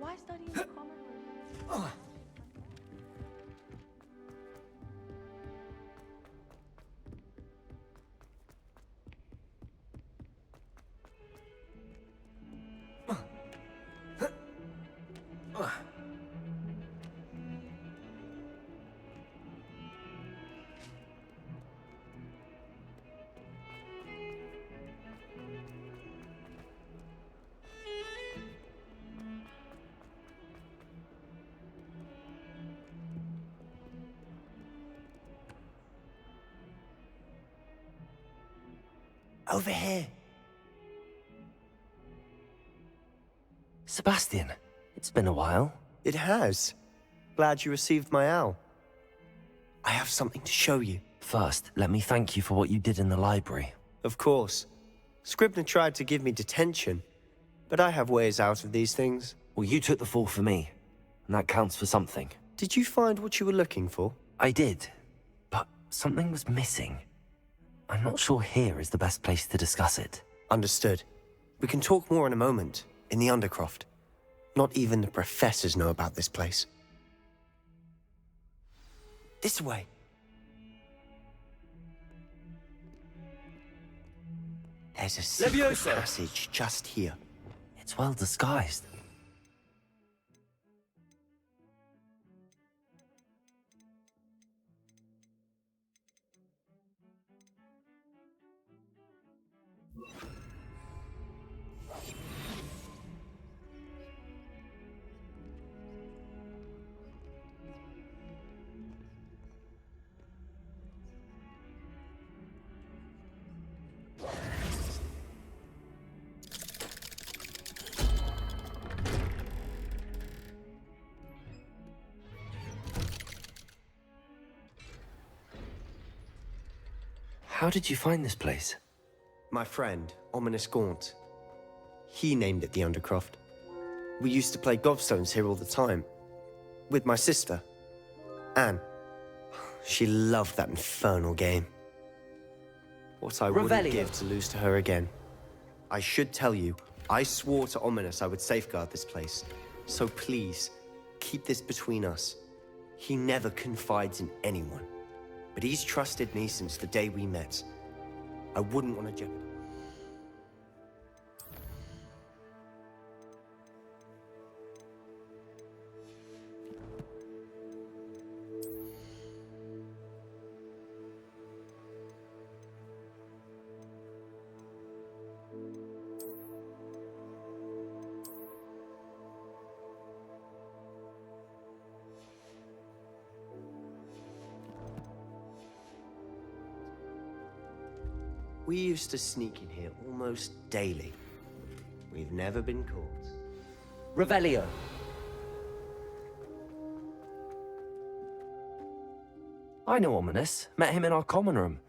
Why study in the common room? Over here. Sebastian, it's been a while. It has. Glad you received my owl. I have something to show you. First, let me thank you for what you did in the library. Of course. Scribner tried to give me detention, but I have ways out of these things. Well, you took the fall for me, and that counts for something. Did you find what you were looking for? I did, but something was missing. I'm not sure here is the best place to discuss it. Understood. We can talk more in a moment, in the Undercroft. Not even the professors know about this place. This way. There's a secret Leviosa! passage just here. It's well disguised. How did you find this place? My friend, Ominous Gaunt. He named it the Undercroft. We used to play gobstones here all the time. With my sister, Anne. She loved that infernal game. What I wouldn't Revelio. give to lose to her again. I should tell you, I swore to Ominous I would safeguard this place. So please, keep this between us. He never confides in anyone. But he's trusted me since the day we met. I wouldn't want to jeopardize. We used to sneak in here almost daily. We've never been caught. Revelio. I know Ominous. Met him in our common room.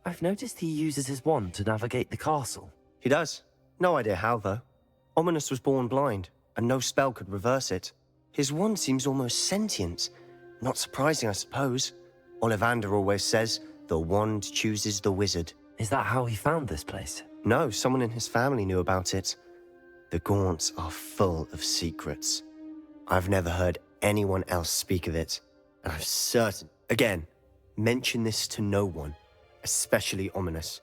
I've noticed he uses his wand to navigate the castle. He does. No idea how, though. Ominous was born blind, and no spell could reverse it. His wand seems almost sentient. Not surprising, I suppose. Ollivander always says, the wand chooses the wizard. Is that how he found this place? No, someone in his family knew about it. The Gaunts are full of secrets. I've never heard anyone else speak of it, and I'm certain... Again, mention this to no one, especially Ominous.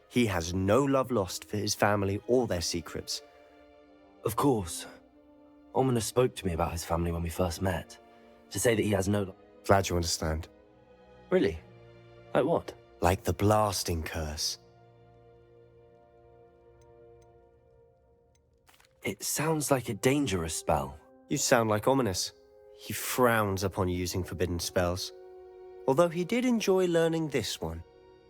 He has no love lost for his family or their secrets. Of course. Ominous spoke to me about his family when we first met. To say that he has no... Glad you understand. Really? Like what? Like the blasting curse. It sounds like a dangerous spell. You sound like Ominous. He frowns upon using forbidden spells. Although he did enjoy learning this one.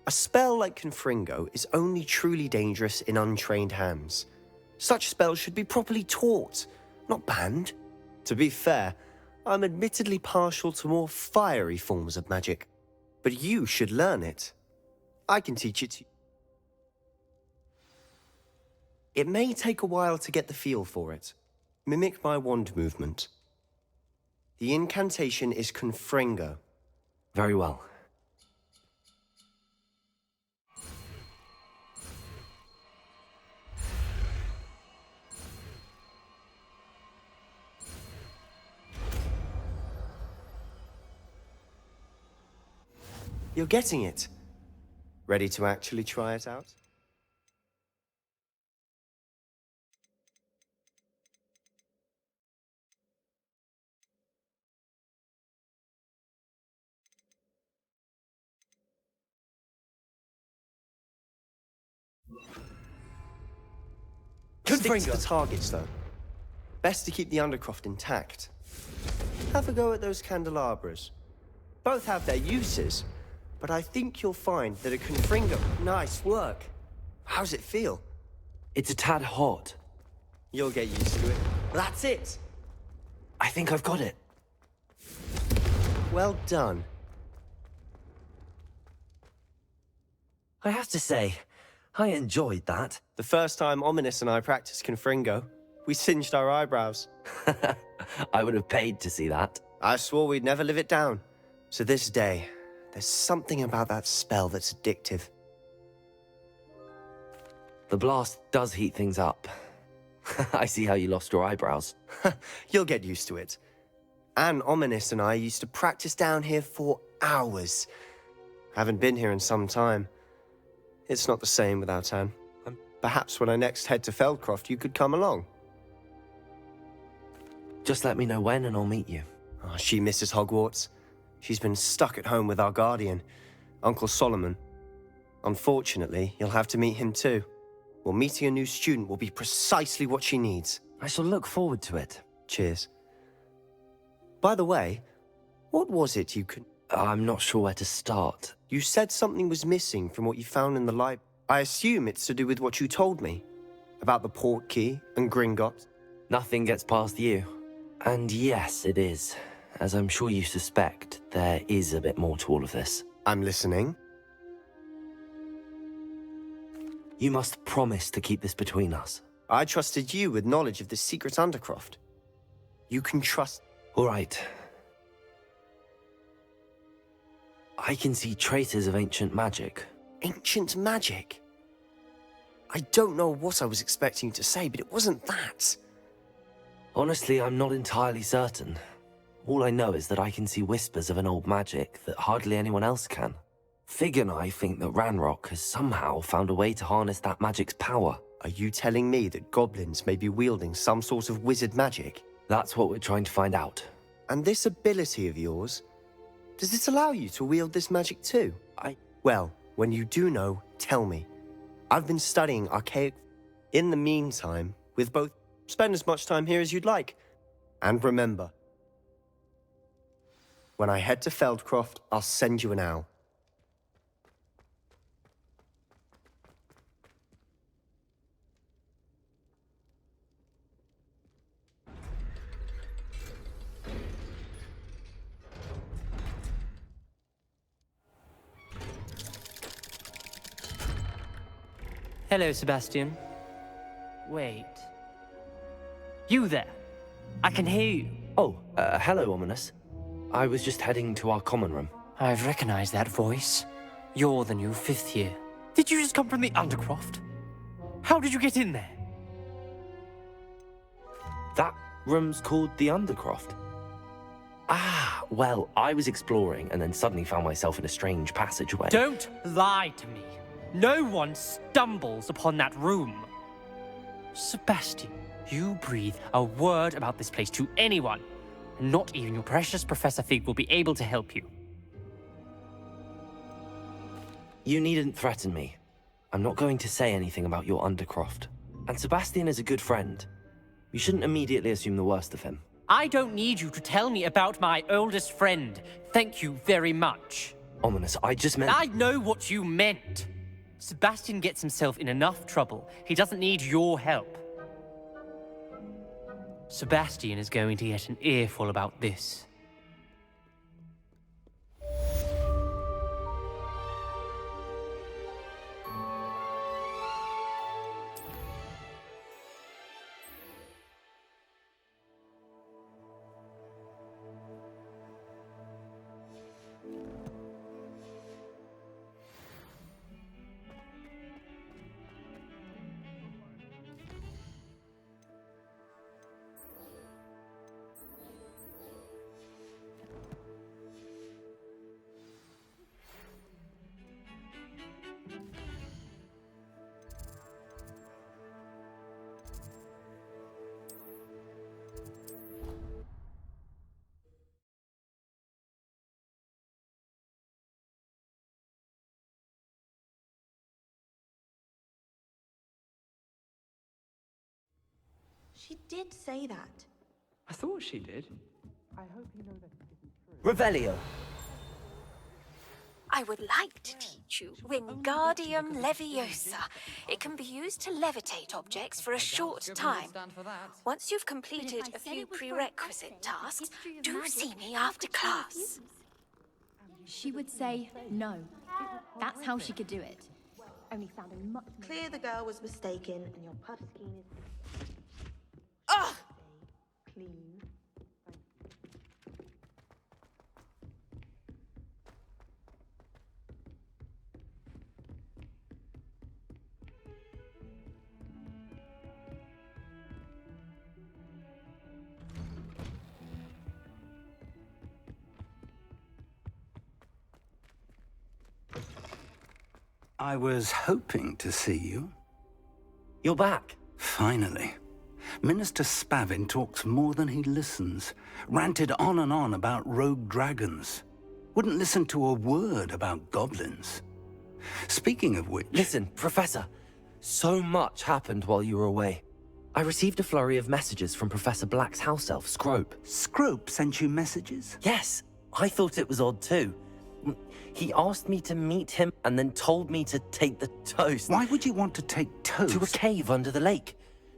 A spell like Confringo is only truly dangerous in untrained hands. Such spells should be properly taught, not banned. To be fair, I'm admittedly partial to more fiery forms of magic. But you should learn it. I can teach it to you. It may take a while to get the feel for it. Mimic my wand movement. The incantation is Confringo. Very well. You're getting it. Ready to actually try it out? Stick to the targets, though. Best to keep the Undercroft intact. Have a go at those candelabras. Both have their uses, but I think you'll find that a Confringo... Nice work. How's it feel? It's a tad hot. You'll get used to it. That's it! I think I've got it. Well done. I have to say, I enjoyed that. The first time Ominous and I practiced Confringo, we singed our eyebrows. I would have paid to see that. I swore we'd never live it down. So this day, there's something about that spell that's addictive. The blast does heat things up. I see how you lost your eyebrows. You'll get used to it. Anne, Ominous and I used to practice down here for hours. Haven't been here in some time. It's not the same without Anne. Perhaps when I next head to Feldcroft, you could come along. Just let me know when and I'll meet you. Oh, she misses Hogwarts. She's been stuck at home with our guardian, Uncle Solomon. Unfortunately, you'll have to meet him too. Well, meeting a new student will be precisely what she needs. I shall look forward to it. Cheers. By the way, what was it you could... I'm not sure where to start. You said something was missing from what you found in the library. I assume it's to do with what you told me. About the port key and Gringotts. Nothing gets past you. And yes, it is. As I'm sure you suspect, there is a bit more to all of this. I'm listening. You must promise to keep this between us. I trusted you with knowledge of the secret Undercroft. You can trust... All right. I can see traces of ancient magic. Ancient magic? I don't know what I was expecting you to say, but it wasn't that. Honestly, I'm not entirely certain. All I know is that I can see whispers of an old magic that hardly anyone else can. Fig and I think that Ranrock has somehow found a way to harness that magic's power. Are you telling me that goblins may be wielding some sort of wizard magic? That's what we're trying to find out. And this ability of yours, does it allow you to wield this magic too? Well, when you do know, tell me. I've been studying archaic... In the meantime, with both, spend as much time here as you'd like. And remember, when I head to Feldcroft, I'll send you an owl. Hello, Sebastian. Wait. You there? I can hear you. Oh, hello, Ominous. I was just heading to our common room. I've recognized that voice. You're the new 5th year. Did you just come from the Undercroft? How did you get in there? That room's called the Undercroft. Ah, well, I was exploring and then suddenly found myself in a strange passageway. Don't lie to me. No one stumbles upon that room. Sebastian, you breathe a word about this place to anyone, and not even your precious Professor Fig will be able to help you. You needn't threaten me. I'm not going to say anything about your Undercroft. And Sebastian is a good friend. You shouldn't immediately assume the worst of him. I don't need you to tell me about my oldest friend. Thank you very much. Ominous, I just meant... I know what you meant. Sebastian gets himself in enough trouble. He doesn't need your help. Sebastian is going to get an earful about this. She did say that. I thought she did. I hope you know that it isn't true. Revelio. I would like to teach you Wingardium Leviosa. It can be used to levitate objects for a short time. Once you've completed a few prerequisite tasks, do see me after class. She would say no. That's how she could do it. Only found a much more... Clear the girl was mistaken and your puff scheme is... Ugh! Clean. I was hoping to see you. You're back. Finally. Minister Spavin talks more than he listens. Ranted on and on about rogue dragons. Wouldn't listen to a word about goblins. Speaking of which... Listen, Professor. So much happened while you were away. I received a flurry of messages from Professor Black's house elf, Scrope. Scrope sent you messages? Yes, I thought it was odd too. He asked me to meet him and then told me to take the toast. Why would you want to take toast? To a cave under the lake.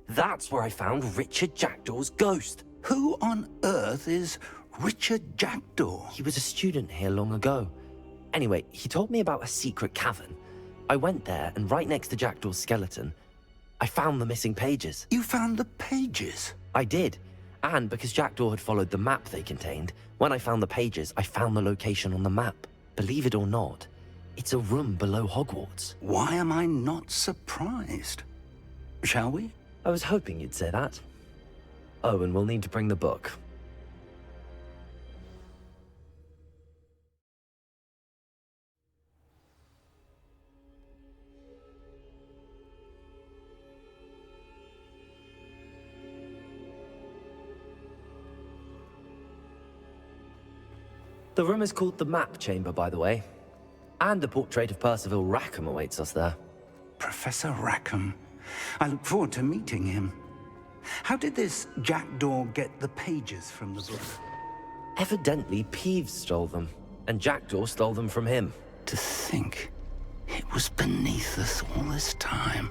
That's where I found Richard Jackdaw's ghost. Who on earth is Richard Jackdaw? He was a student here long ago. Anyway, he told me about a secret cavern. I went there, and right next to Jackdaw's skeleton, I found the missing pages. You found the pages? I did. And because Jackdaw had followed the map they contained, when I found the pages, I found the location on the map. Believe it or not, it's a room below Hogwarts. Why am I not surprised? Shall we? I was hoping you'd say that. Oh, and we'll need to bring the book. The room is called the Map Chamber, by the way. And a portrait of Percival Rackham awaits us there. Professor Rackham. I look forward to meeting him. How did this Jackdaw get the pages from the book? Evidently, Peeves stole them, and Jackdaw stole them from him. To think, it was beneath us all this time.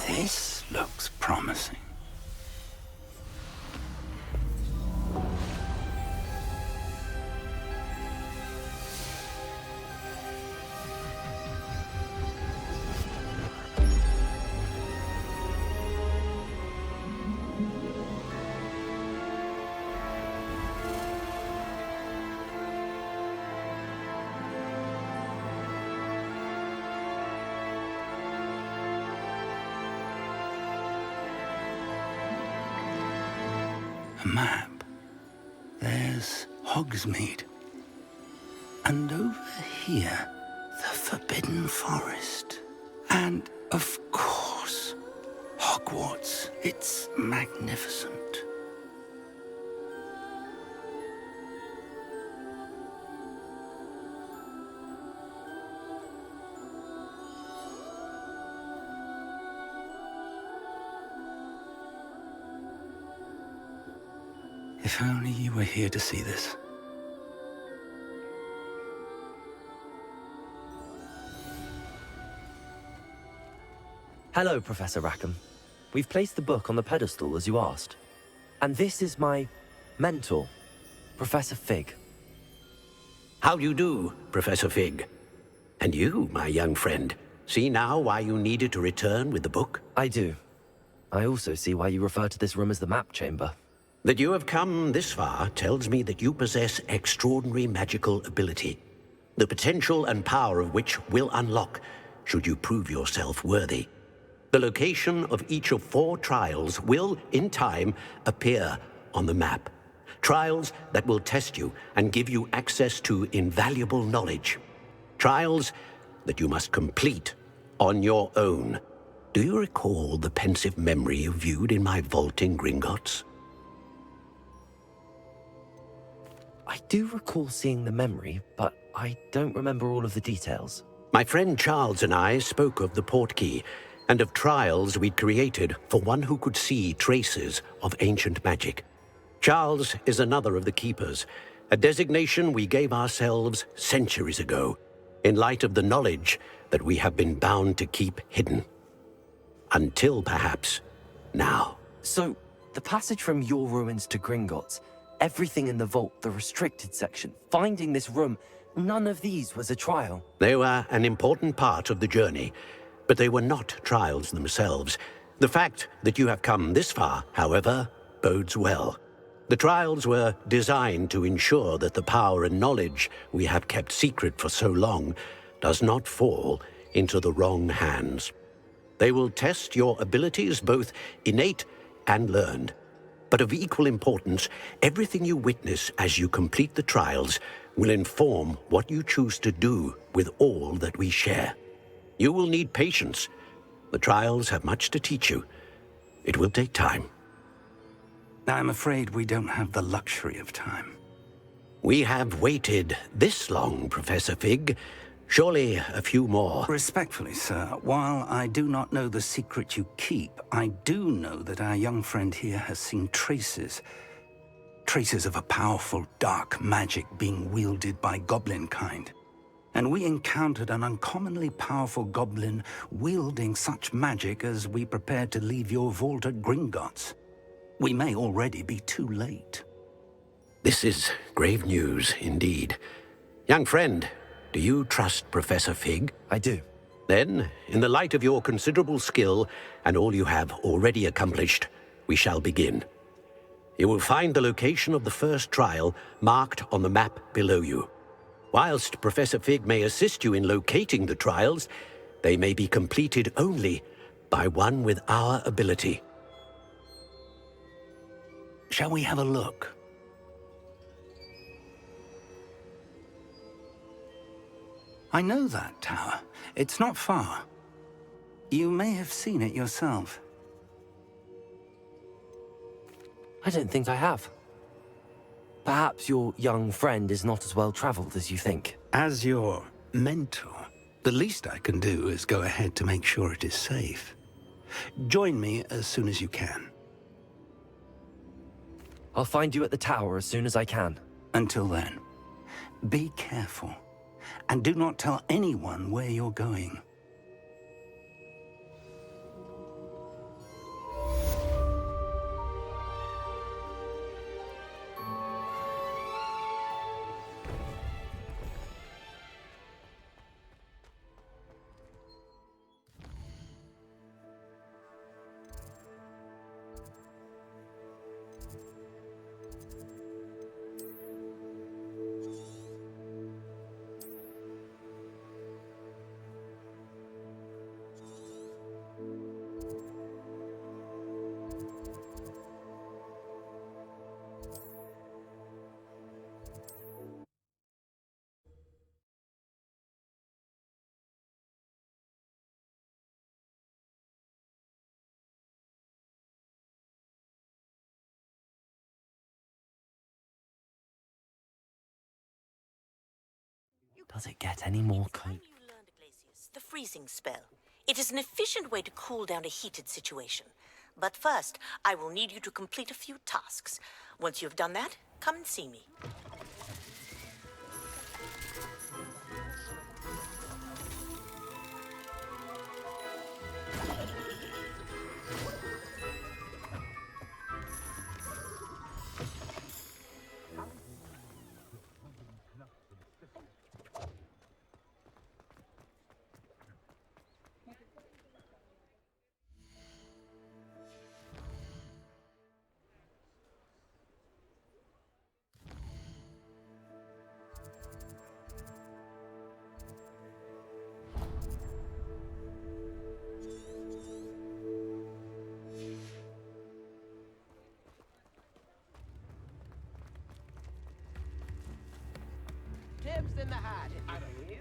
This looks promising. A map. There's Hogsmeade. And over here, the Forbidden Forest. And, of course, Hogwarts. It's magnificent. If only you were here to see this. Hello, Professor Rackham. We've placed the book on the pedestal as you asked. And this is my mentor, Professor Fig. How do you do, Professor Fig? And you, my young friend, see now why you needed to return with the book? I do. I also see why you refer to this room as the Map Chamber. That you have come this far tells me that you possess extraordinary magical ability, the potential and power of which will unlock should you prove yourself worthy. The location of each of 4 trials will, in time, appear on the map. Trials that will test you and give you access to invaluable knowledge. Trials that you must complete on your own. Do you recall the pensive memory you viewed in my vault in Gringotts? I do recall seeing the memory, but I don't remember all of the details. My friend Charles and I spoke of the portkey and of trials we'd created for one who could see traces of ancient magic. Charles is another of the keepers, a designation we gave ourselves centuries ago, in light of the knowledge that we have been bound to keep hidden. Until perhaps now. So, the passage from your ruins to Gringotts, everything in the vault, the restricted section, finding this room, none of these was a trial. They were an important part of the journey, but they were not trials themselves. The fact that you have come this far, however, bodes well. The trials were designed to ensure that the power and knowledge we have kept secret for so long does not fall into the wrong hands. They will test your abilities, both innate and learned. But of equal importance, everything you witness as you complete the trials will inform what you choose to do with all that we share. You will need patience. The trials have much to teach you. It will take time. I'm afraid we don't have the luxury of time. We have waited this long, Professor Fig. Surely a few more. Respectfully, sir, while I do not know the secret you keep, I do know that our young friend here has seen traces of a powerful dark magic being wielded by goblin kind. And we encountered an uncommonly powerful goblin wielding such magic as we prepared to leave your vault at Gringotts. We may already be too late. This is grave news indeed. Young friend, do you trust Professor Fig? I do. Then, in the light of your considerable skill and all you have already accomplished, we shall begin. You will find the location of the first trial marked on the map below you. Whilst Professor Fig may assist you in locating the trials, they may be completed only by one with our ability. Shall we have a look? I know that tower. It's not far. You may have seen it yourself. I don't think I have. Perhaps your young friend is not as well traveled as you think. As your mentor, the least I can do is go ahead to make sure it is safe. Join me as soon as you can. I'll find you at the tower as soon as I can. Until then, be careful. And do not tell anyone where you're going. Does it get any more cold? The freezing spell. It is an efficient way to cool down a heated situation. But first, I will need you to complete a few tasks. Once you have done that, come and see me. Tips in the hat, if you please.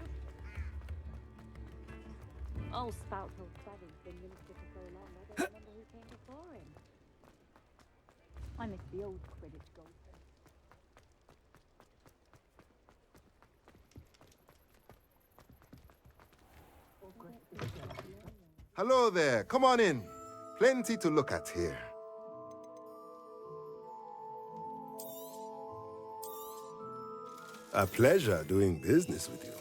Old spout told Spavin's been minister for so long, I don't remember who came before him. I miss the old Quidditch golfer. Hello there. Come on in. Plenty to look at here. A pleasure doing business with you.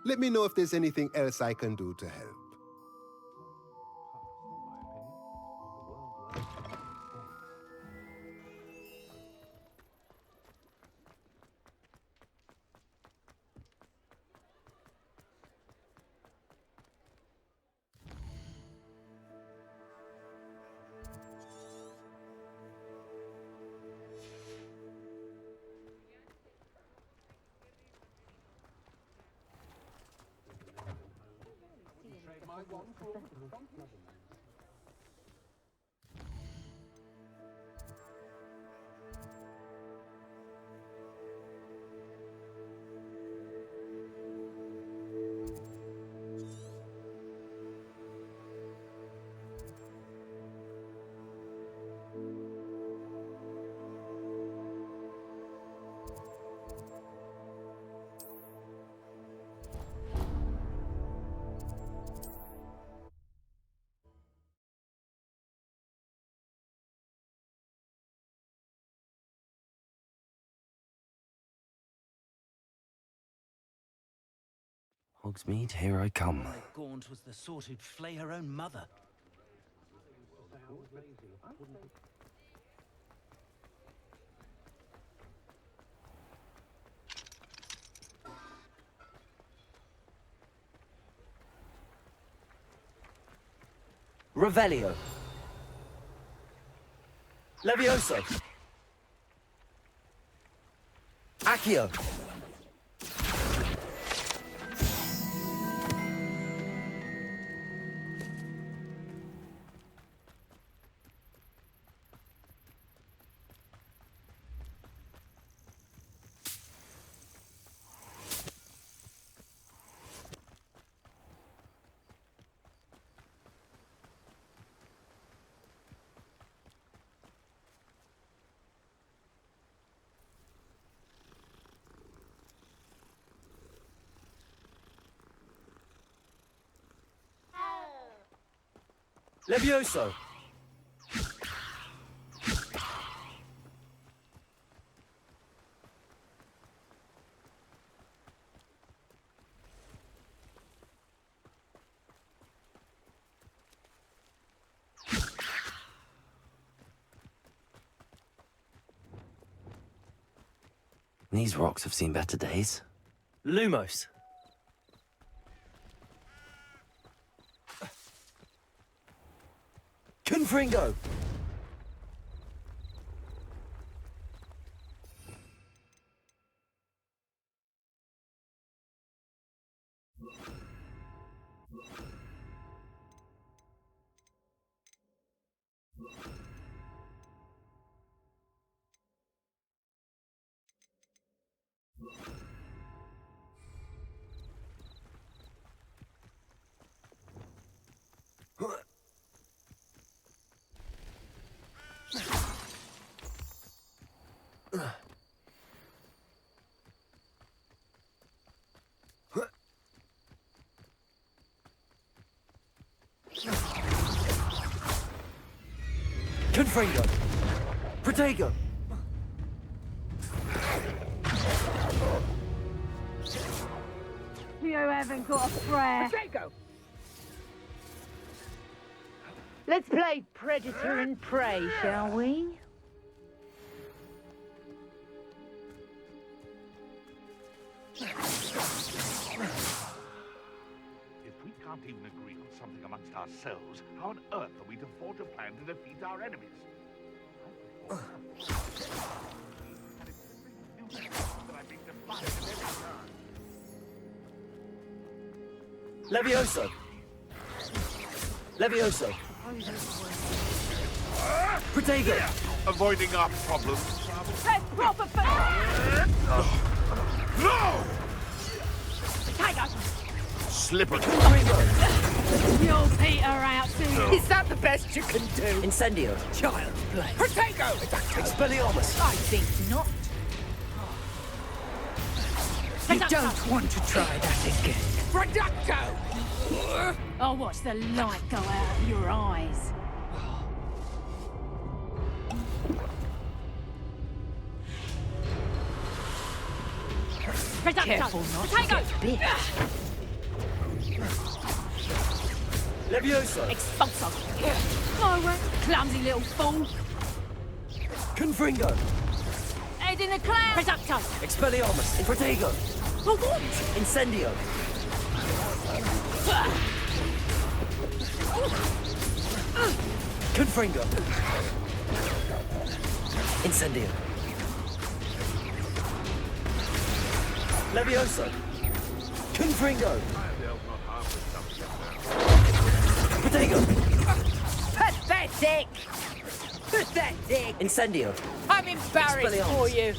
Let me know if there's anything else I can do to help. Hogsmeade, here I come. Gaunt was the sort who'd flay her own mother. Revelio. Levioso. Accio. Levioso. These rocks have seen better days. Lumos. Confringo! Confringo. Protego! You haven't got a prayer. Draco! Let's play Predator and Prey, shall we? can't even agree on something amongst ourselves, how on earth are we to forge a plan to defeat our enemies? Levioso! Levioso! Protego! Avoiding our problems. Let's proper No! Tiger! Slippery. You'll peter out soon. Is that the best you can do? Incendio! Child's play. Protego! Expelliarmus! I think not. You don't want to try that again. Reducto! I'll watch the light go out of your eyes. Careful not to get bit. Levioso! Expulso! Forward, clumsy little fool! Confringo! Head in the cloud! Reducto! Expelliarmus! Protego! For what? Incendio! Confringo! Incendio! Levioso! Confringo! Protego! Pathetic! Pathetic! Incendio! I'm embarrassed for you.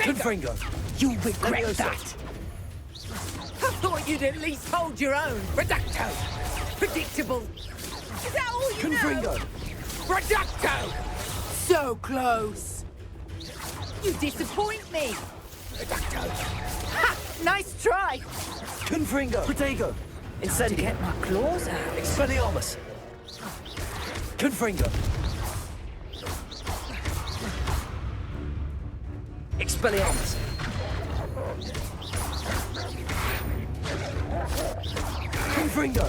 Confringo! You'll regret Levioso. that. I thought you'd at least hold your own. Reducto! Predictable. Is that all you Confringo! know? Reducto! So close. You disappoint me. Reducto. Ha! Nice try. Confringo! Protego! Incendio! Get my claws out. Expelliarmus! Confringo! Expelliarmus! Confringo!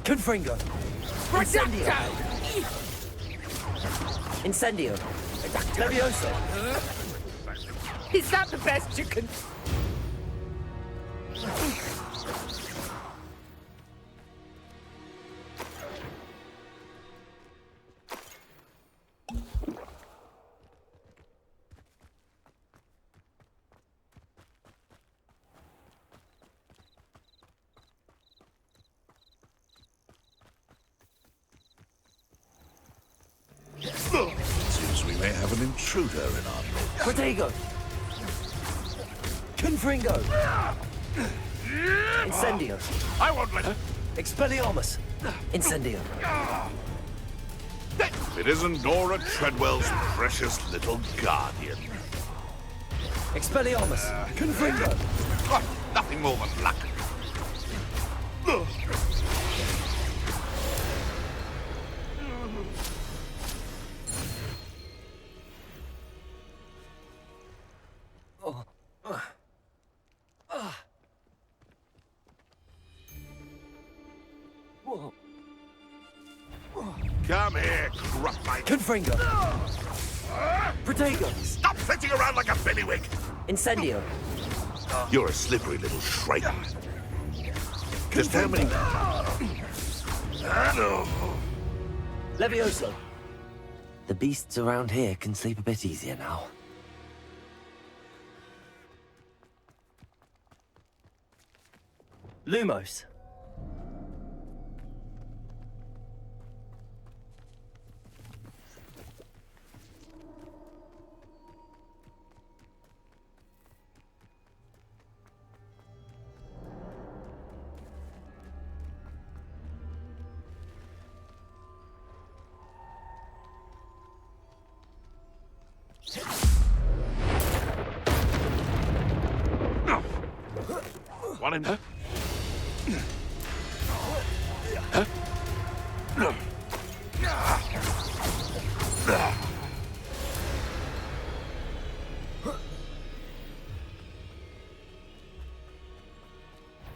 Confringo! Incendio! Incendio! Levioso! Is that the best you can... Seems we may have an intruder in our midst. Protego! Confringo! Incendio! I won't let her. Expelliarmus! Incendio! It isn't Nora Treadwell's precious little guardian. Expelliarmus! Confringo! Oh, nothing more than luck. Come here, Crupmite. Confringo! Protego! Stop flitting around like a billywig! Incendio! You're a slippery little shrike. Just how many... Levioso! The beasts around here can sleep a bit easier now. Lumos! Want him? Huh?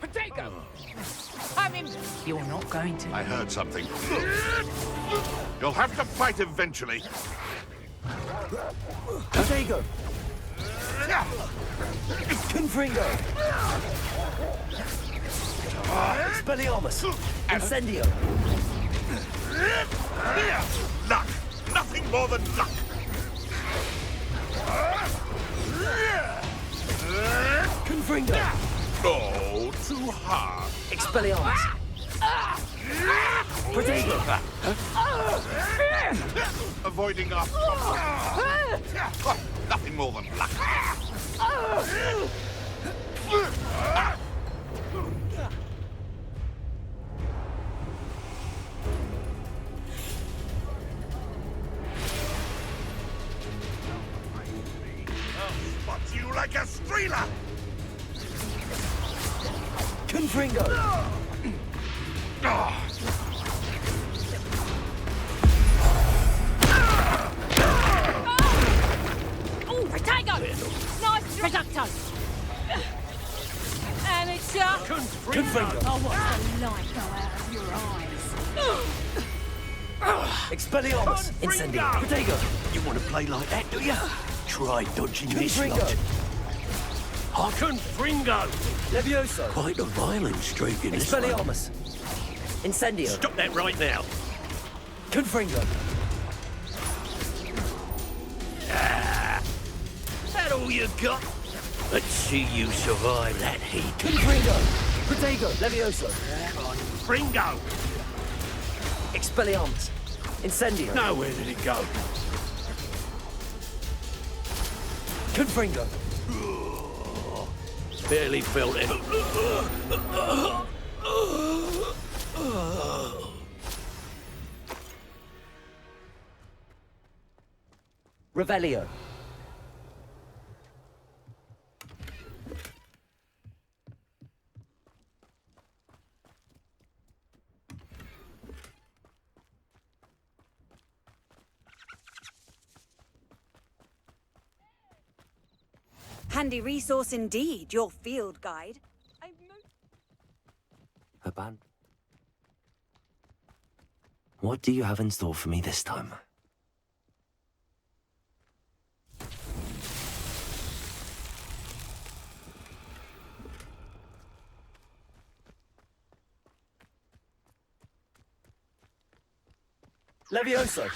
Protego! I'm in... You're not going to... I heard something. You'll have to fight eventually. Protego! Confringo! Expelliarmus! Incendio! Luck! Nothing more than luck! Confringo! Oh, too hard! Expelliarmus! Protego! Avoiding our problem. Nothing more than luck. I'll spot you like a streeler! Confringo! Oh, Protego! Nice Reducto! Amateur! Confringo! I watch the light go out of your eyes. Expelliarmus! Incendio! Protego! You want to play like that, do you? Try dodging this Confringo! lot. Confringo! Levioso! Quite a violent streak in this one. Expelliarmus! Incendio! Stop that right now. Confringo! That all you got? Let's see you survive that heat. Confringo! Protego! Levioso! Fringo! Expelliarmus! Incendio! Now where did it go? Confringo! Barely felt it. Revelio! Handy resource indeed, your field guide. Aban? What do you have in store for me this time? Levioso!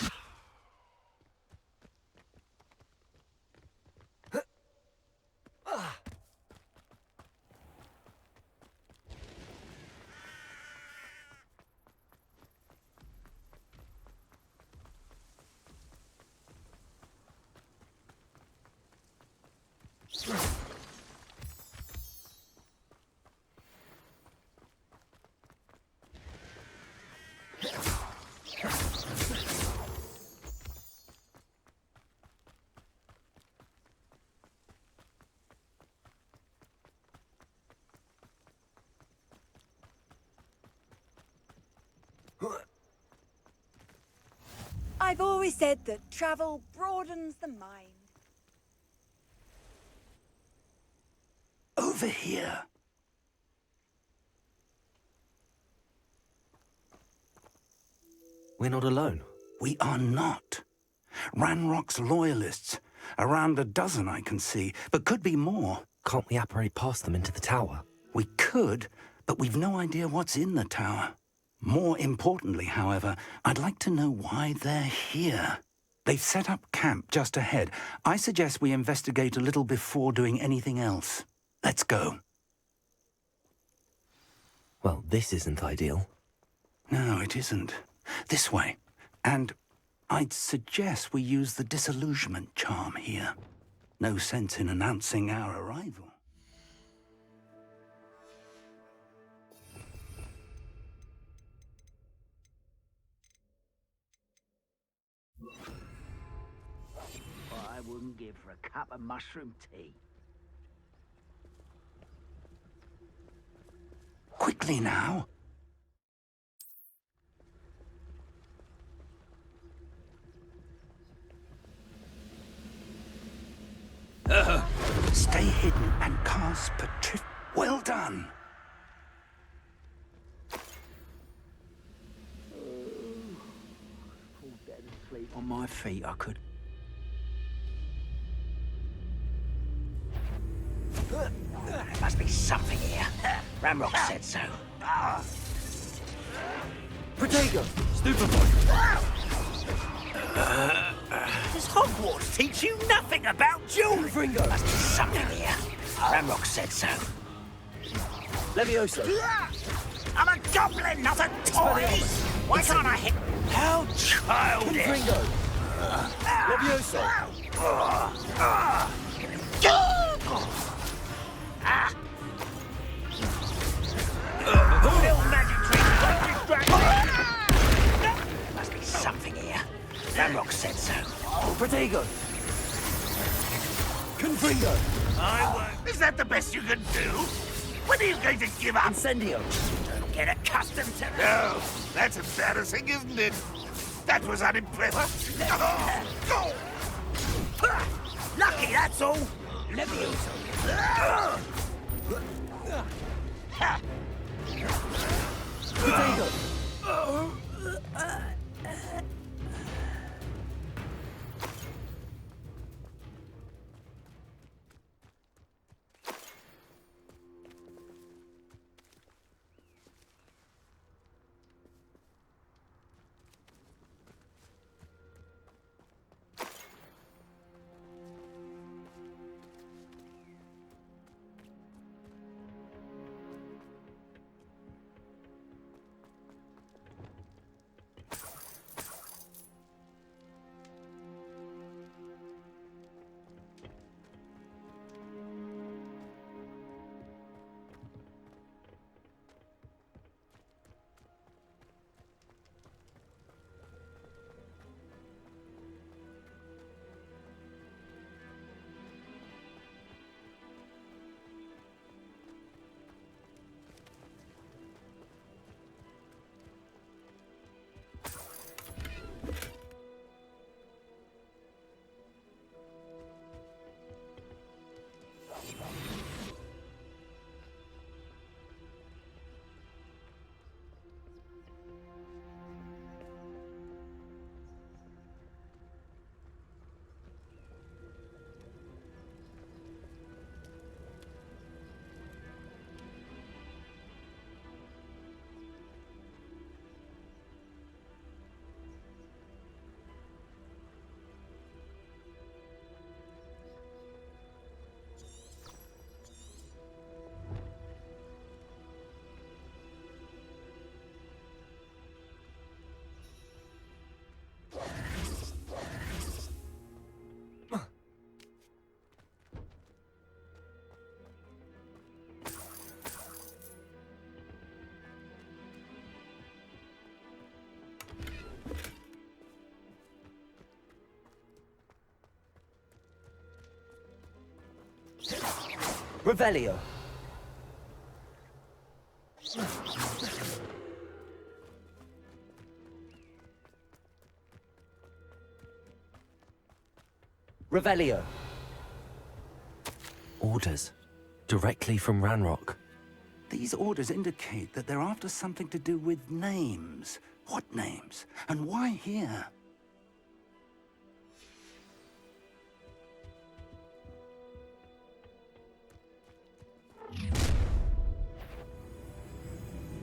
I've always said that travel broadens the mind. Over here. We're not alone. We are not. Ranrock's loyalists. Around a dozen I can see, but could be more. Can't we apparate past them into the tower? We could, but we've no idea what's in the tower. More importantly, however, I'd like to know why they're here. They've set up camp just ahead. I suggest we investigate a little before doing anything else. Let's go. Well, this isn't ideal. No, it isn't. This way. And I'd suggest we use the disillusionment charm here. No sense in announcing our arrival. I wouldn't give for a cup of mushroom tea. Quickly now. Stay hidden and cast Patri... Well done. Fall dead asleep on my feet, I could. Ramrock said so. Protego! Does Hogwarts teach you nothing about jewelry? Fringo! Must be something here. Ramrock said so. Levioso! I'm a goblin, not a toy! Why can't I hit? How childish! Fringo! Levioso! Little magic trick, don't distract me! Must be something here. Ramrock said so. Protego! Confringo! I won't. Is that the best you can do? When are you going to give up? Incendio! Get accustomed to No, that's embarrassing, isn't it? That was unimpressive. Lucky, that's all. Levioso. Protego! Revelio. Revelio. Orders. Directly from Ranrock. These orders indicate that they're after something to do with names. What names? And why here?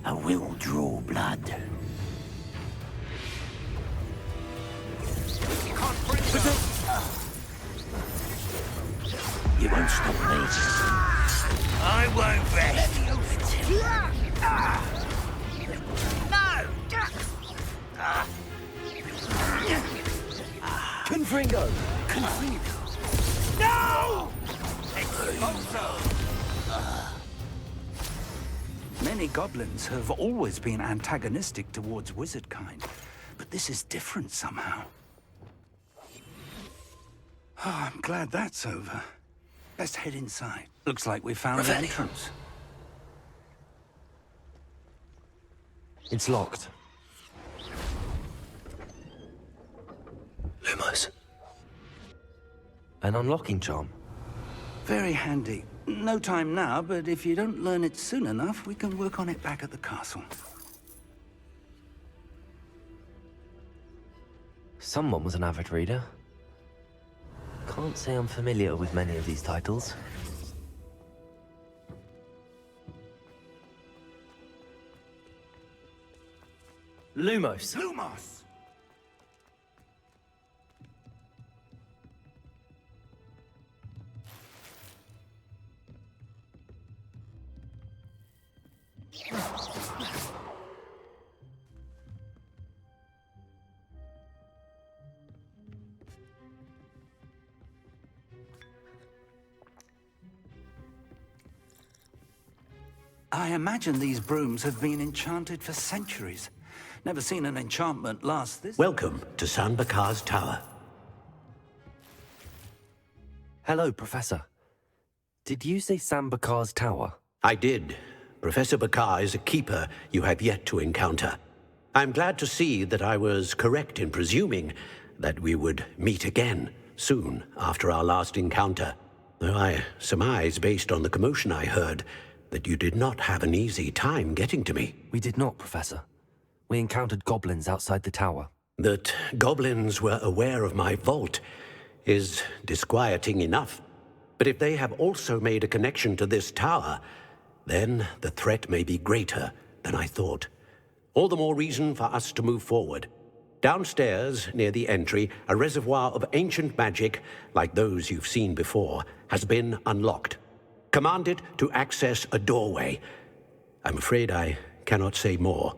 I will draw blood. You won't stop me. I won't rest. No! Confringo! Confringo! No! Many goblins have always been antagonistic towards wizard kind, but this is different somehow. Oh, I'm glad that's over. Let's head inside. Looks like we found the entrance. It's locked. Lumos. An unlocking charm. Very handy. No time now, but if you don't learn it soon enough, we can work on it back at the castle. Someone was an avid reader. Can't say I'm familiar with many of these titles. Lumos! Lumos! I imagine these brooms have been enchanted for centuries. Never seen an enchantment last this... Welcome to San Bakar's tower. Hello, Professor. Did you say San Bakar's tower? I did. Professor Bakar is a keeper you have yet to encounter. I'm glad to see that I was correct in presuming that we would meet again soon after our last encounter, though I surmise, based on the commotion I heard, that you did not have an easy time getting to me. We did not, Professor. We encountered goblins outside the tower. That goblins were aware of my vault is disquieting enough. But if they have also made a connection to this tower, then the threat may be greater than I thought. All the more reason for us to move forward. Downstairs, near the entry, a reservoir of ancient magic, like those you've seen before, has been unlocked. Command it to access a doorway. I'm afraid I cannot say more.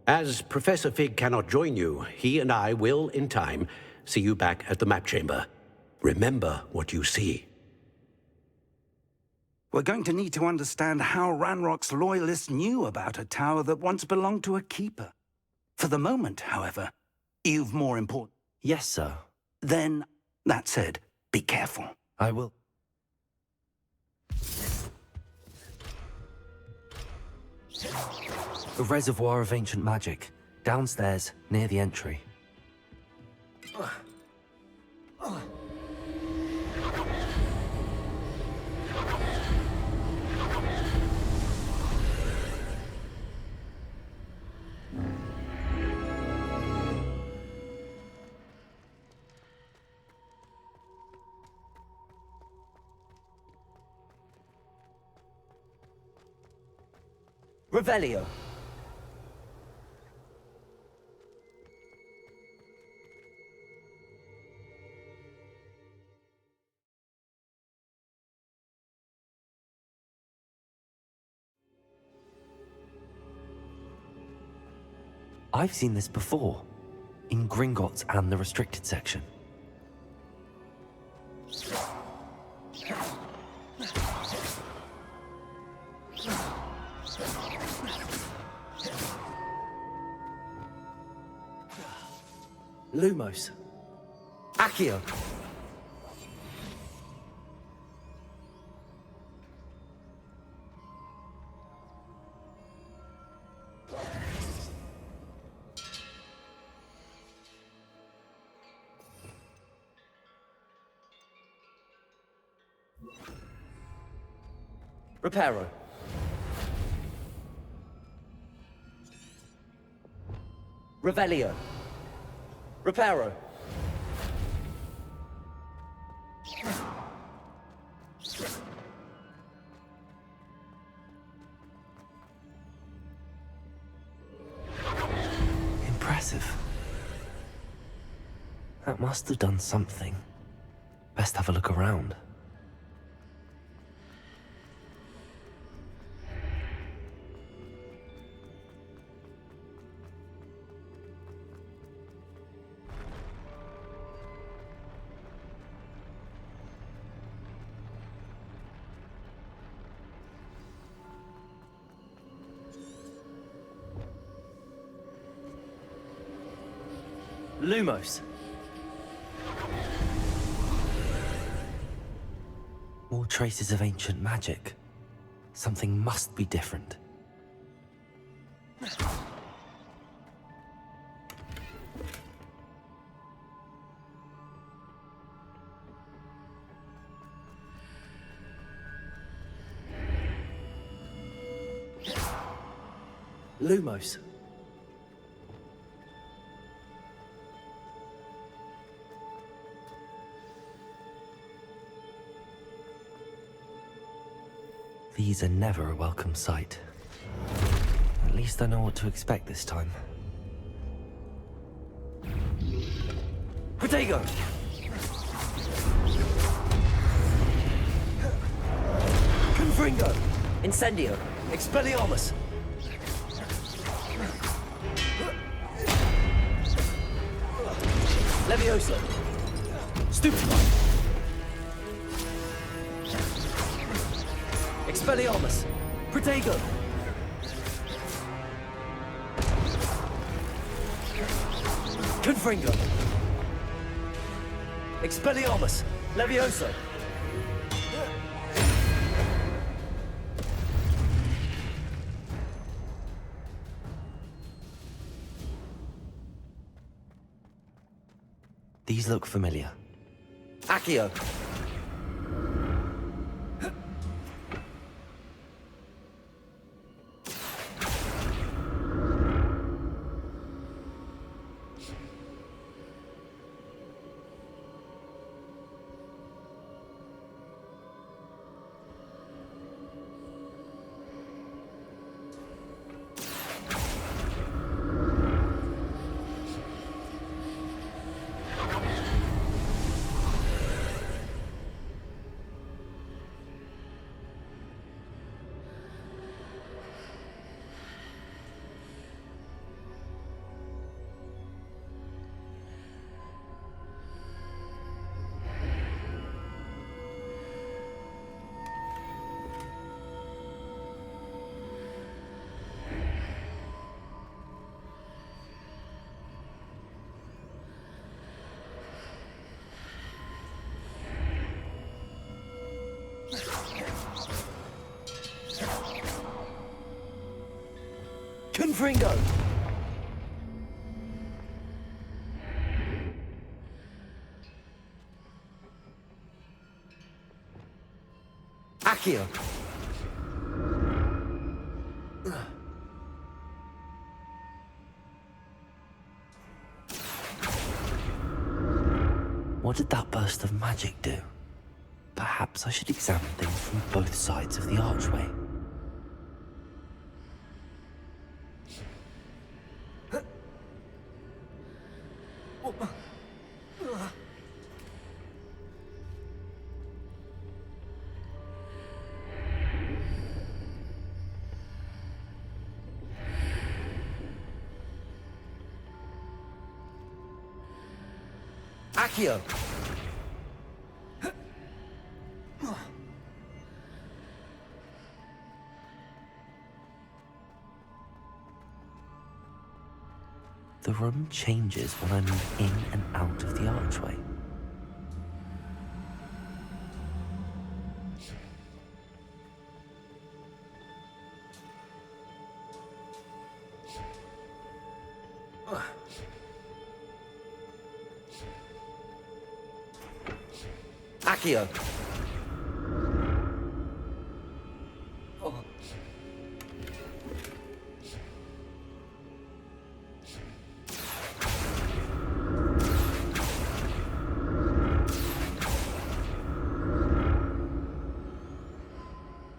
As Professor Fig cannot join you, he and I will, in time, see you back at the map chamber. Remember what you see. We're going to need to understand how Ranrock's loyalists knew about a tower that once belonged to a keeper. For the moment, however, you've more important... Yes, sir. Then, that said, be careful. I will. A reservoir of ancient magic, downstairs, near the entry. Revelio. I've seen this before, in Gringotts and the restricted section. Lumos. Accio. Reparo. Revelio. Reparo. Impressive. That must have done something. Best have a look around. Lumos. More traces of ancient magic. Something must be different. Lumos. These are never a welcome sight. At least I know what to expect this time. Protego! Confringo! Incendio! Expelliarmus! Levioso! Stupefy! Expelliarmus! Protego! Confringo! Expelliarmus! Levioso! These look familiar. Accio! Confringo! Accio! What did that burst of magic do? Perhaps I should examine things from both sides of the archway. Accio! The room changes when I move in and out of the archway. Accio!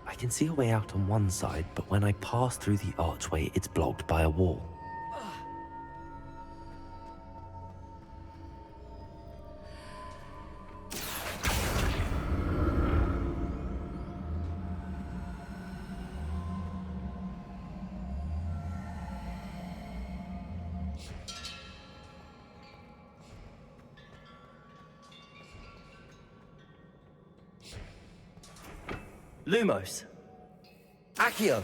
I can see a way out on one side, but when I pass through the archway, it's blocked by a wall. Lumos! Accio!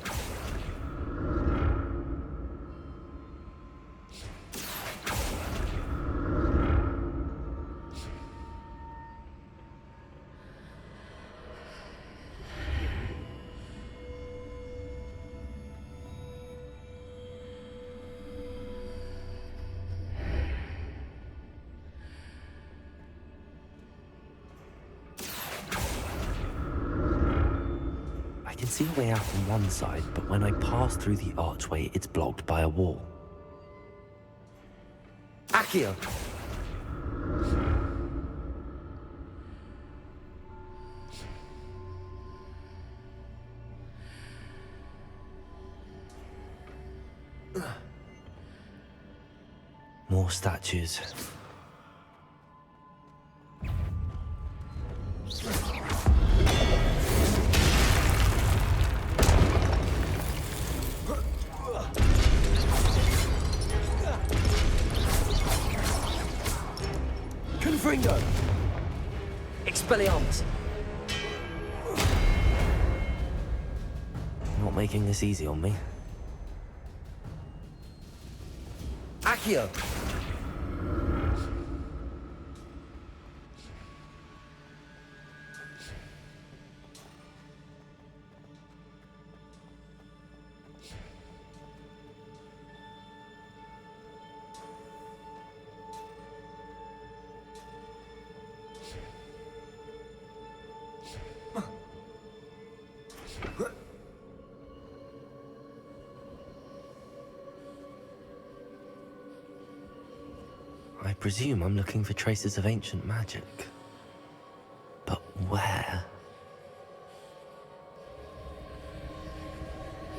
I can see a way out on one side, but when I pass through the archway, it's blocked by a wall. Accio! More statues. Confringo! Expelliarmus! Not making this easy on me. Accio! I presume I'm looking for traces of ancient magic. But where?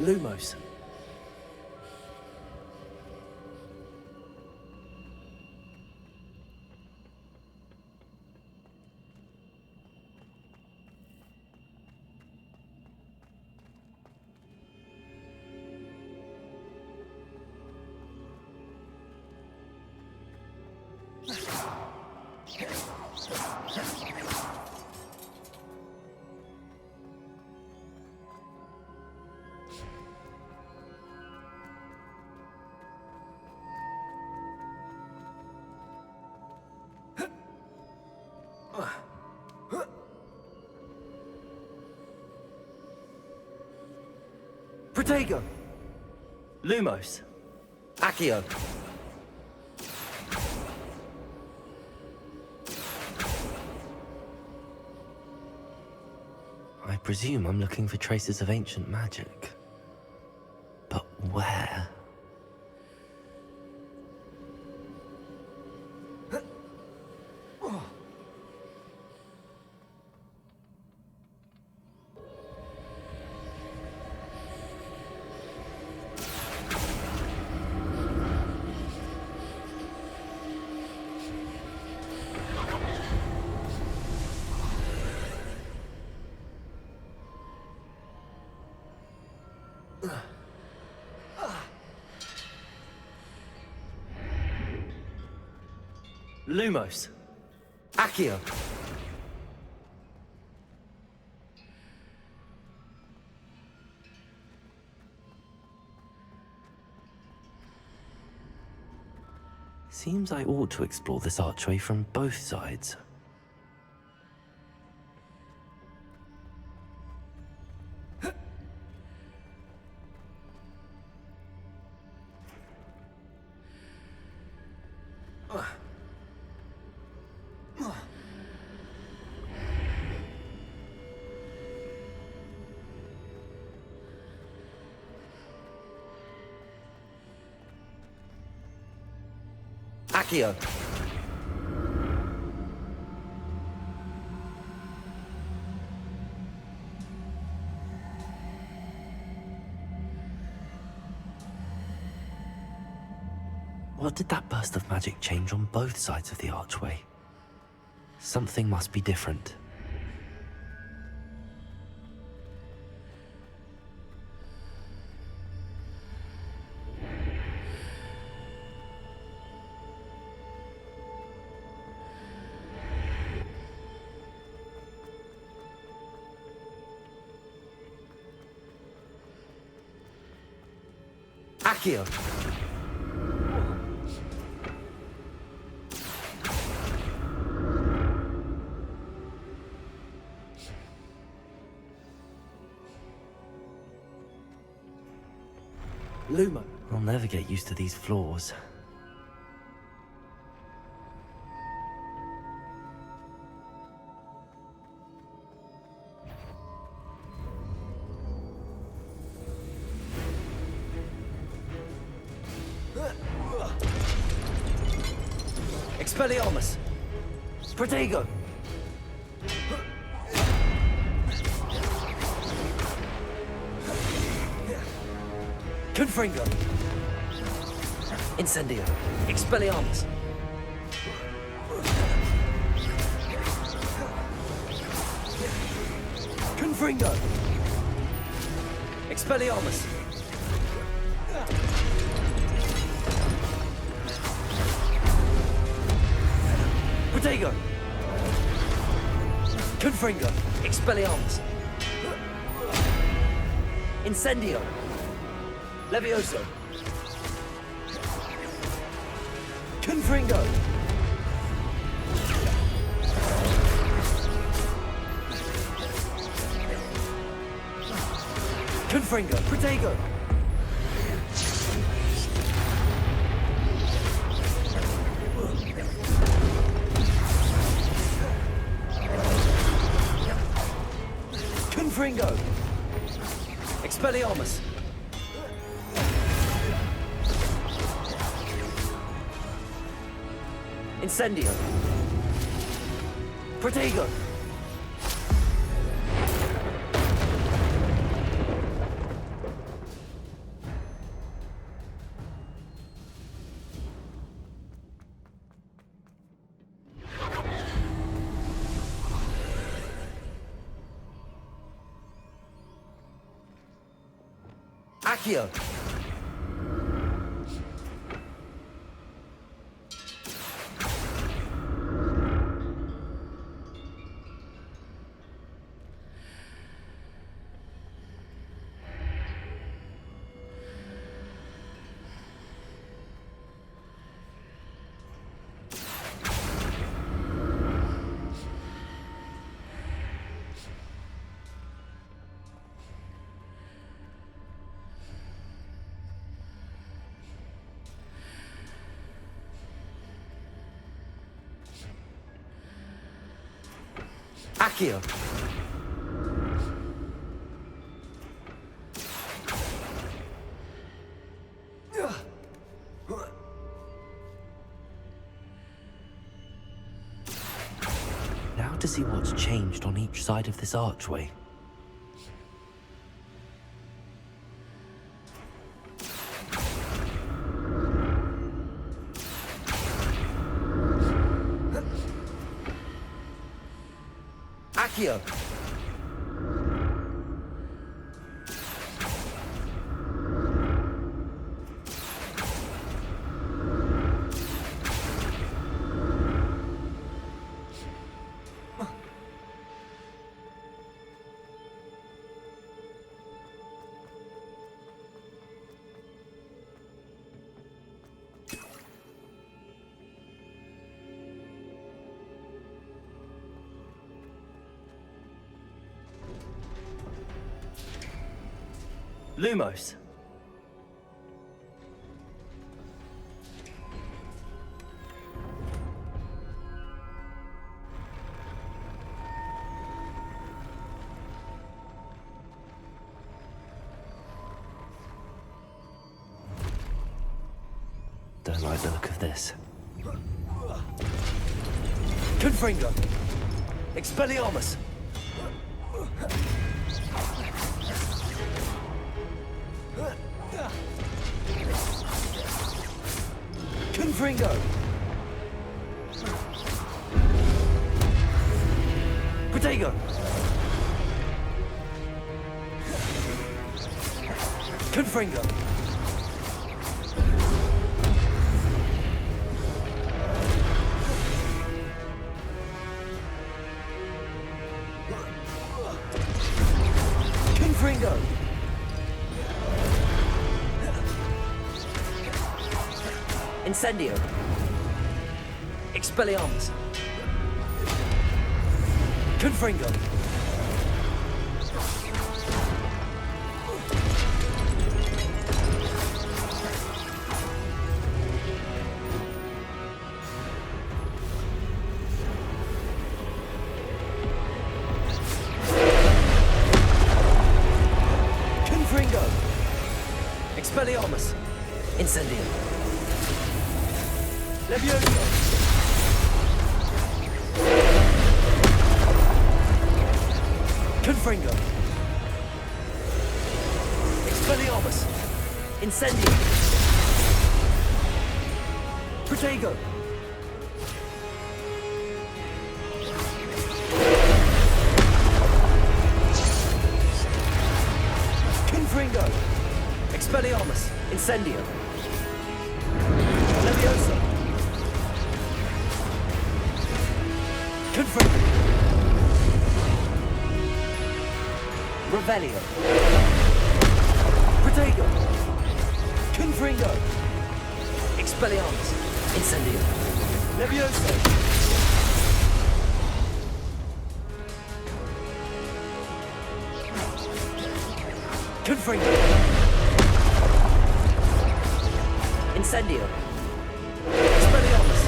Lumos. Protego! Lumos! Accio! I presume I'm looking for traces of ancient magic. But where? Lumos. Accio. Seems I ought to explore this archway from both sides. Accio. What did that burst of magic change on both sides of the archway? Something must be different. Accio. Luma. I'll never get used to these floors. Expelliarmus! Protego! Confringo! Incendio! Expelliarmus! Confringo! Expelliarmus! Protego! Confringo! Expelliarmus! Incendio! Levioso! Confringo! Confringo! Protego! Confringo! Expelliarmus! Incendio! Protego! Accio! Accio! Now to see what's changed on each side of this archway. Accio! Lumos. Don't like the look of this. Confringo! Expelliarmus! Confringo! Protego! Confringo! Confringo! Incendio! Expelliarmus! Confringo! Confringo! Expelliarmus! Incendio! Levioso! Confringo! Expelliarmus! Incendio! Protego! Expelliarmus! Incendio! Leviosa! Confringo! Revelio! Protego! Confringo! Expelliarmus! Incendio! Leviosa! Confringo! Incendio! Expelliarmus!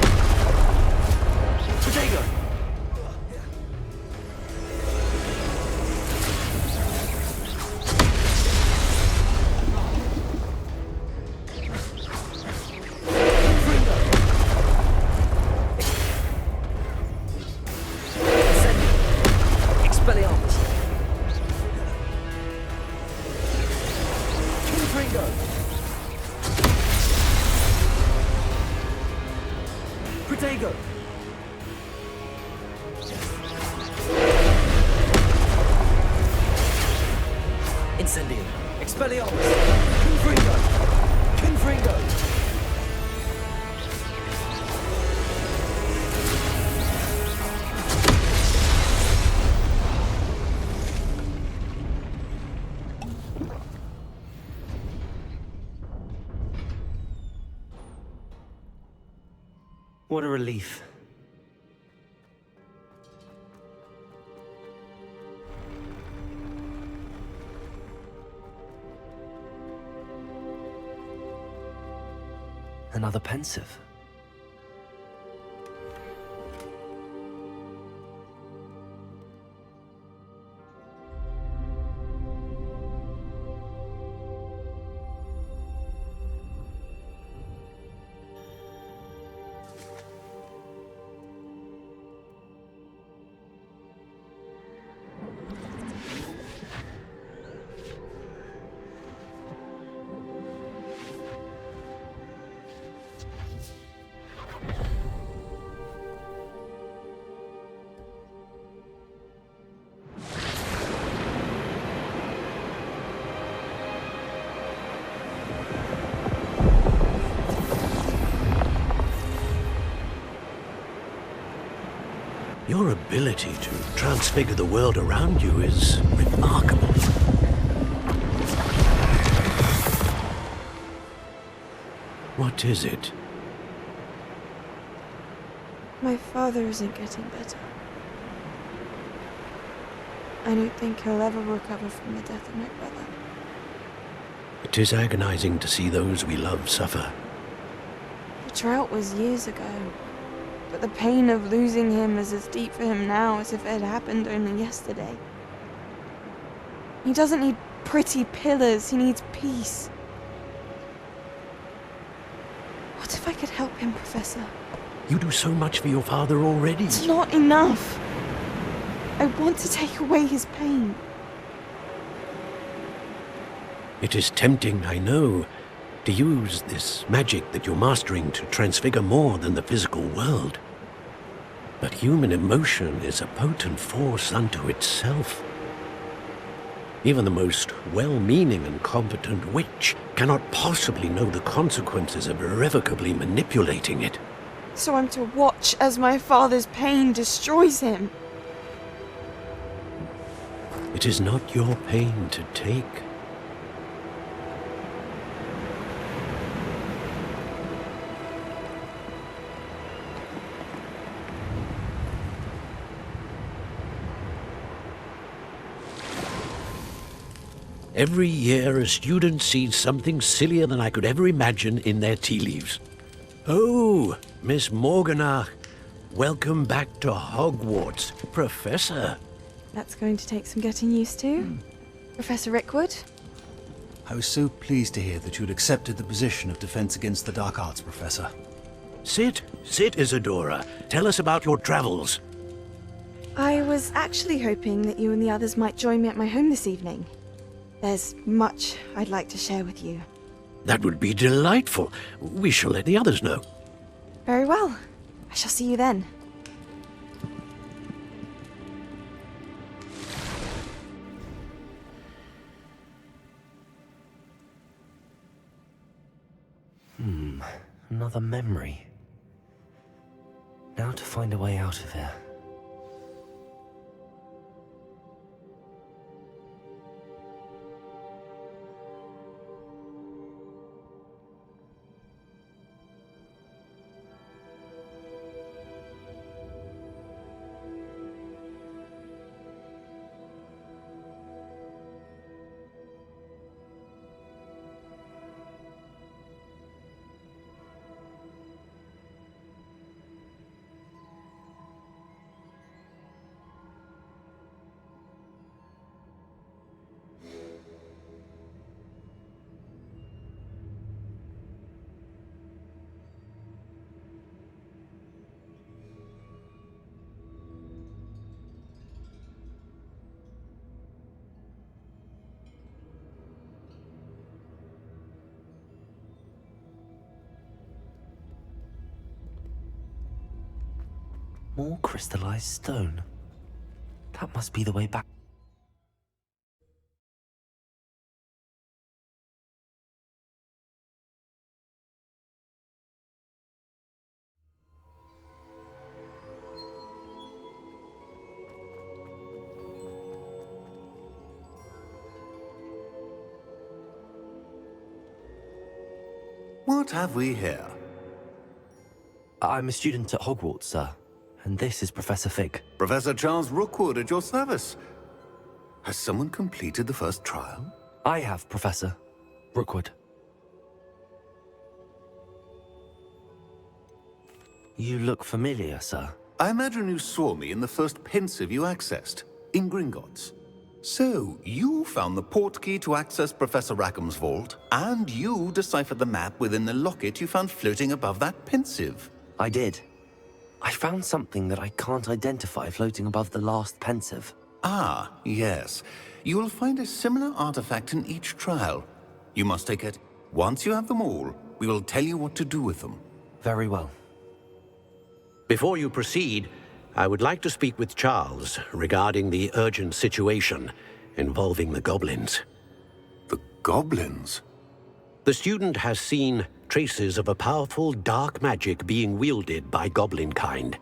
Protego! Protego! Incendio! Expelliarmus! Confringo! Confringo! What a relief. Another pensive. Your ability to transfigure the world around you is remarkable. What is it? My father isn't getting better. I don't think he'll ever recover from the death of my brother. It is agonizing to see those we love suffer. The drought was years ago, but the pain of losing him is as deep for him now as if it had happened only yesterday. He doesn't need pretty pillars, he needs peace. What if I could help him, Professor? You do so much for your father already. It's not enough. I want to take away his pain. It is tempting, I know, to use this magic that you're mastering to transfigure more than the physical world. But human emotion is a potent force unto itself. Even the most well-meaning and competent witch cannot possibly know the consequences of irrevocably manipulating it. So I'm to watch as my father's pain destroys him. It is not your pain to take. Every year, a student sees something sillier than I could ever imagine in their tea leaves. Oh, Miss Morganach, welcome back to Hogwarts, Professor. That's going to take some getting used to. Professor Rickwood? I was so pleased to hear that you'd accepted the position of Defense Against the Dark Arts, Professor. Sit, Isadora. Tell us about your travels. I was actually hoping that you and the others might join me at my home this evening. There's much I'd like to share with you. That would be delightful. We shall let the others know. Very well. I shall see you then. Another memory. Now to find a way out of here. More crystallized stone. That must be the way back. What have we here? I'm a student at Hogwarts, sir. And this is Professor Fig. Professor Charles Rookwood at your service. Has someone completed the first trial? I have, Professor Rookwood. You look familiar, sir. I imagine you saw me in the first pensive you accessed, in Gringotts. So, you found the portkey to access Professor Rackham's vault, and you deciphered the map within the locket you found floating above that pensive. I did. I found something that I can't identify floating above the last pensive. Ah, yes. You will find a similar artifact in each trial. You must take it. Once you have them all, we will tell you what to do with them. Very well. Before you proceed, I would like to speak with Charles regarding the urgent situation involving the goblins. The goblins? The student has seen traces of a powerful dark magic being wielded by goblin kind.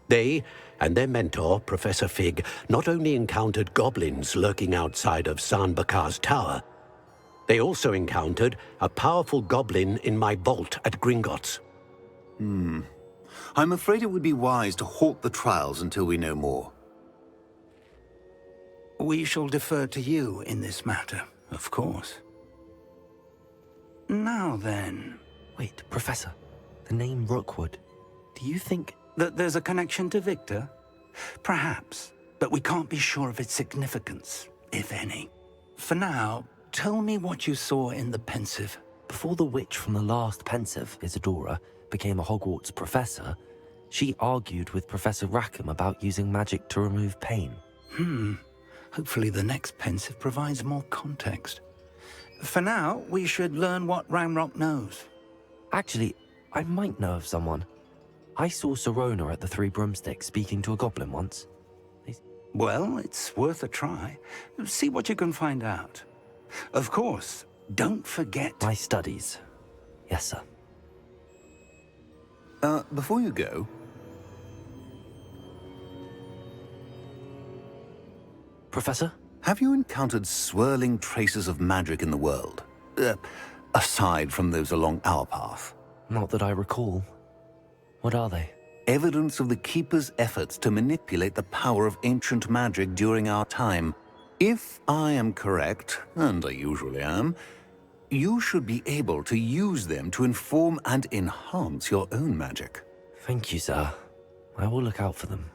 They and their mentor, Professor Fig, not only encountered goblins lurking outside of San Bakar's tower, they also encountered a powerful goblin in my vault at Gringotts. I'm afraid it would be wise to halt the trials until we know more. We shall defer to you in this matter, of course. Now then... Wait, Professor. The name Rookwood. Do you think... that there's a connection to Victor? Perhaps, but we can't be sure of its significance, if any. For now, tell me what you saw in the pensive. Before the witch from the last pensive, Isadora, became a Hogwarts professor, she argued with Professor Rackham about using magic to remove pain. Hopefully the next pensive provides more context. For now, we should learn what Ranrock knows. Actually, I might know of someone. I saw Sirona at the Three Broomsticks speaking to a goblin once. Well, it's worth a try. See what you can find out. Of course, don't forget... my studies. Yes, sir. Before you go... Professor? Have you encountered swirling traces of magic in the world? Aside from those along our path? Not that I recall. What are they? Evidence of the Keeper's efforts to manipulate the power of ancient magic during our time. If I am correct, and I usually am, you should be able to use them to inform and enhance your own magic. Thank you, sir. I will look out for them.